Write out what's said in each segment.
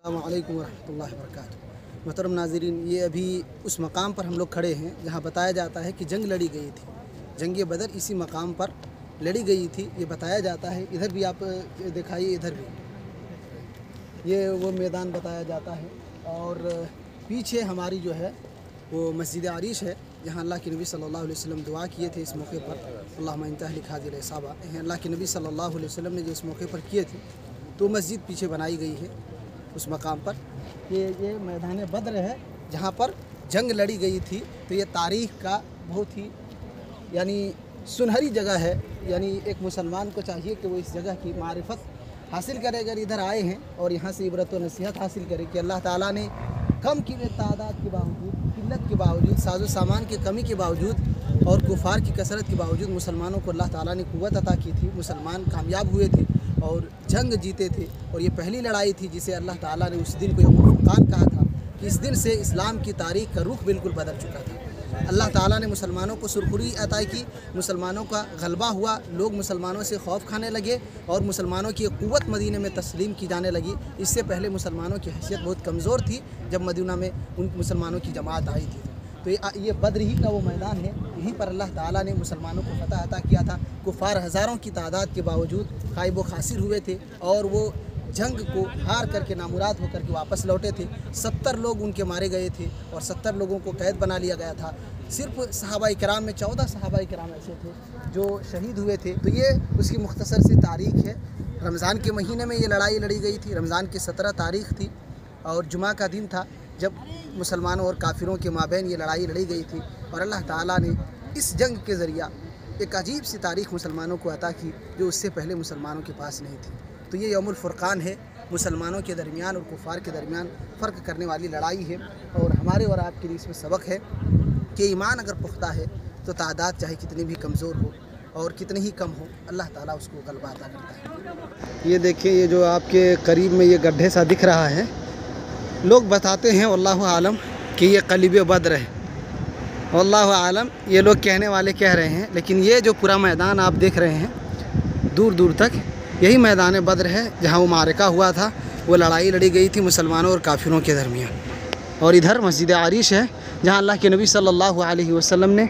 अस्सलामु अलैकुम वरहमतुल्लाहि वबरकातुहू। मोहतरम नाज़रीन, ये अभी उस मकाम पर हम लोग खड़े हैं जहाँ बताया जाता है कि जंग लड़ी गई थी। जंग बदर इसी मकाम पर लड़ी गई थी, ये बताया जाता है। इधर भी आप दिखाइए, इधर भी ये वो मैदान बताया जाता है। और पीछे हमारी जो है वो मस्जिद आरिश है, जहाँ अल्लाह के नबी सल्लल्लाहु अलैहि वसल्लम दुआ किए थे इस मौके पर। अल्लाहुम्मा इंतहलिक हाज़िल इसाबा, अल्लाह के नबी सल्लल्लाहु अलैहि वसल्लम ने जो इस मौके पर किए थे, तो मस्जिद पीछे बनाई गई है उस मकाम पर। ये मैदान बद्र है जहाँ पर जंग लड़ी गई थी। तो ये तारीख़ का बहुत ही यानी सुनहरी जगह है। यानी एक मुसलमान को चाहिए कि वो इस जगह की मारिफत हासिल करे। अगर इधर आए हैं और यहाँ से इबरत व नसीहत हासिल करे कि अल्लाह ताला ने कम की तादाद के बावजूद, किल्लत के बावजूद, साजो सामान की कमी के बावजूद और कुफार की कसरत के बावजूद मुसलमानों को अल्लाह ताला ने कुव्वत अता की थी। मुसलमान कामयाब हुए थे और जंग जीते थे। और ये पहली लड़ाई थी जिसे अल्लाह ताला ने उस दिन को यौमुल फुरक़ान कहा था कि इस दिन से इस्लाम की तारीख़ का रुख बिल्कुल बदल चुका था। अल्लाह ताला ने मुसलमानों को सुरखुरी अता की, मुसलमानों का गलबा हुआ, लोग मुसलमानों से खौफ खाने लगे और मुसलमानों की क़ुव्वत मदीने में तस्लीम की जाने लगी। इससे पहले मुसलमानों की हैसियत बहुत कमज़ोर थी जब मदीना में उन मुसलमानों की जमात आई थी। तो ये बद्र ही का वो मैदान है, यहीं पर अल्लाह ताला ने मुसलमानों को फतह अता किया था। कुफार हज़ारों की तादाद के बावजूद खाइब व खासिर हुए थे और वो जंग को हार करके नामुराद होकर के वापस लौटे थे। 70 लोग उनके मारे गए थे और 70 लोगों को कैद बना लिया गया था। सिर्फ सहाबा इकराम में 14 सहाबा इकराम ऐसे थे जो शहीद हुए थे। तो ये उसकी मुख्तसर सी तारीख़ है। रमज़ान के महीने में ये लड़ाई लड़ी गई थी। रमज़ान की 17 तारीख़ थी और जुमा का दिन था जब मुसलमानों और काफिरों के माबैन ये लड़ाई लड़ी गई थी। और अल्लाह ताला ने इस जंग के ज़रिया एक अजीब सी तारीख़ मुसलमानों को अता की जो उससे पहले मुसलमानों के पास नहीं थी। तो ये यौमुल फुरक़ान है, मुसलमानों के दरमियान और कुफ़ार के दरमियान फ़र्क करने वाली लड़ाई है। और हमारे और आपके लिए इसमें सबक है कि ईमान अगर पुख्ता है तो तादाद चाहे कितनी भी कमज़ोर हो और कितनी ही कम हो, अल्लाह ताला उसको गलबा अता करता है। ये देखिए, ये जो आपके करीब में ये गड्ढे सा दिख रहा है, लोग बताते हैं वल्लाहु आलम कि ये क़लीब बद्र है। वल्लाहु आलम ये लोग कहने वाले कह रहे हैं, लेकिन ये जो पूरा मैदान आप देख रहे हैं दूर दूर तक, यही मैदान बद्र है जहाँ वो मारका हुआ था, वो लड़ाई लड़ी गई थी मुसलमानों और काफिरों के दरमियान। और इधर मस्जिद आरिश है जहाँ अल्लाह के नबी सल्लल्लाहु अलैहि वसल्लम ने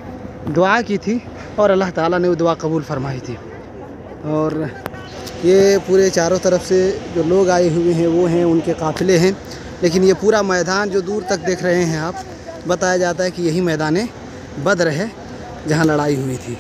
दुआ की थी और अल्लाह ताला ने वो दुआ कबूल फरमाई थी। और ये पूरे चारों तरफ से जो लोग आए हुए हैं वो हैं, उनके काफ़िले हैं। लेकिन ये पूरा मैदान जो दूर तक देख रहे हैं आप, बताया जाता है कि यही मैदान बद्र है जहाँ लड़ाई हुई थी।